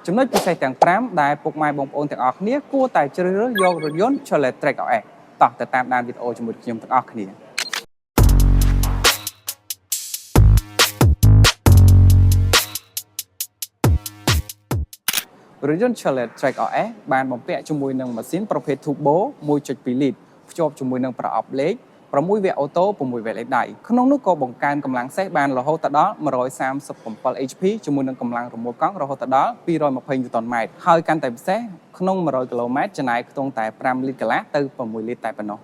ចំណុចពិសេសទាំង5ដែលពុកម៉ែបងប្អូនទាំងអស់គ្នាគួរតែជ្រើសរើសយករថយន្ត Chevrolet Track RS តោះទៅតាមដានវីដេអូជាមួយខ្ញុំទាំងអស់គ្នារថយន្ត Chevrolet Track RS បានបំពាក់ជាមួយនឹងម៉ាស៊ីនប្រភេទ Turbo 1.2 លីត្រភ្ជាប់ជាមួយនឹងប្រអប់លេខ6វគ្គអូតូ6វគ្គលេខដៃក្នុងនោះក៏បង្កើនកម្លាំងសេះបានរហូតដល់137 HP ជាមួយនឹងកម្លាំងរមុលកង់រហូតដល់220 Newtonម៉ែត្រហើយកាន់តែពិសេសក្នុង100 km ចំណាយខ្ទង់តែ5លីត្រកន្លះទៅ6លីត្រតែប៉ុណ្ណោះ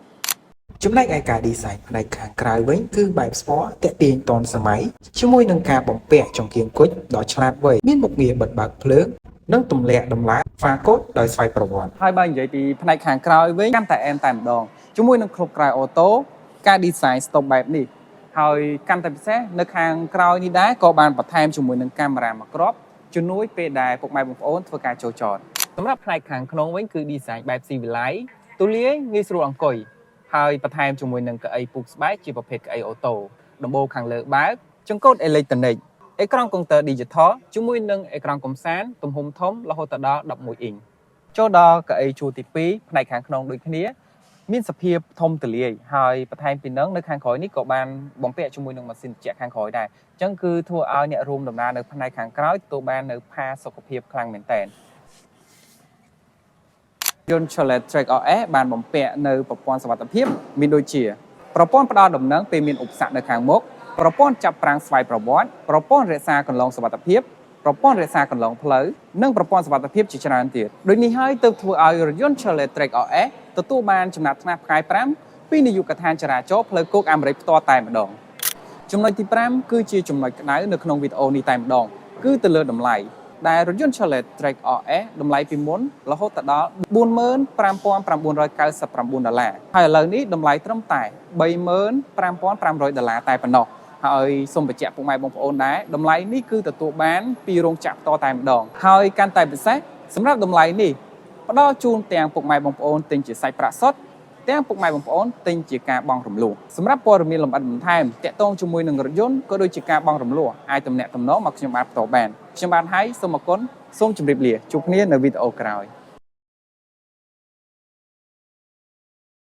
ចំណែកឯការ design ផ្នែកខាងក្រៅវិញគឺបែប Sport ទាក់ទាញទាន់សម័យជាមួយនឹងការបំពាក់ចង្កៀងគុជដ៏ឆ្លាតវៃមានមុខងារបិទបើកភ្លើងនិងទម្លាក់ដំឡើងហ្វាកូដដោយស្វ័យប្រវត្តិហើយបើនិយាយពីផ្នែកខាងក្រោយវិញកាន់តែអែមតែម្ដងជាមួយនឹងគ្រប់ក្រៅអូតូការ design stop បែបនេះហើយកាន់តែពិសេសនៅខាងក្រោយនេះដែរក៏បានបន្ថែមជាមួយនឹងកាមេរ៉ាមួយគ្រាប់ជំនួយពេលដែលពុកម៉ែបងប្អូនធ្វើការចូលចតសម្រាប់ផ្នែកខាងក្នុងវិញគឺ design បែបស៊ីវិល័យទូលាយងាយស្រួលអង្គុយហើយបន្ថែមជាមួយនឹងកៅអីពូកស្បែកជាប្រភេទកៅអីអូតូដំបូលខាងលើបើកចង្កូតអេឡិចត្រូនិកអេក្រង់កុងទ័រ Digital ជាមួយនឹងអេក្រង់កំសាន្តទំហំធំរហូតដល់11អ៊ីងចូលដល់កៅអីជួរទី2ផ្នែកខាងក្នុងដូចគ្នាមានសភាពធំទូលាយហើយបន្ថែមពីនឹងនៅខាងក្រោយនេះក៏បានបំពាក់ជាមួយនឹងម៉ាស៊ីនត្រជាក់ខាងក្រោយដែរអញ្ចឹងគឺធ្វើឲ្យអ្នករួមដំណើរនៅផ្នែកខាងក្រោយទទួលបាននៅផាសុខភាពខ្លាំងមែនទែនយន្ត Chevrolet Track RS បានបំពាក់នៅប្រព័ន្ធសុវត្ថិភាពមានដូចជាប្រព័ន្ធផ្ដល់ដំណឹងពេលមានឧបសគ្គនៅខាងមុខប្រព័ន្ធចាប់ប្រាំងស្វ័យប្រវត្តិប្រព័ន្ធរក្សាកន្លងសុវត្ថិភាពប្រព័ន្ធរក្សាកន្លងផ្លូវនិងប្រព័ន្ធសុវត្ថិភាពជាច្រើនទៀតដូចនេះហើយទើបធ្វើឲ្យរថយន្ត Chevrolet Track RS ទទួលបានចំណាត់ថ្នាក់ផ្កាយ5ពីនាយកដ្ឋានចរាចរណ៍ផ្លូវគោកអាមេរិកផ្ទាល់តែម្ដងចំណុចទី5គឺជាចំណុចក្តៅនៅក្នុងវីដេអូនេះតែម្ដងគឺទៅលើតម្លៃដែលរថយន្ត Chevrolet Track RS តម្លៃពីមុនរហូតដល់$45,999ហើយឥឡូវនេះតម្លៃត្រឹមតែ$35,500តែប៉ុណ្ណោះហើយសូមបញ្ជាក់ពុកម៉ែបងប្អូនដែរតម្លៃនេះគឺទទួលបានពីរោងចក្រផ្ទាល់តែម្ដងហើយកាន់តែពិសេសសម្រាប់តម្លៃនេះផ្ដល់ជូនទាំងពុកម៉ែបងប្អូនទិញជាសាច់ប្រាក់សុទ្ធទាំងពុកម៉ែបងប្អូនទិញជាការបង់រំលោះសម្រាប់ព័ត៌មានលម្អិតបន្ថែមទាក់ទងជាមួយនឹងរថយន្តក៏ដូចជាការបង់រំលោះអាចទំនាក់ទំនងមកខ្ញុំបាទផ្ទាល់បានខ្ញុំបាទហើយសូមអរគុណសូមជម្រាបលាជួបគ្នានៅវីដេអូក្រោយ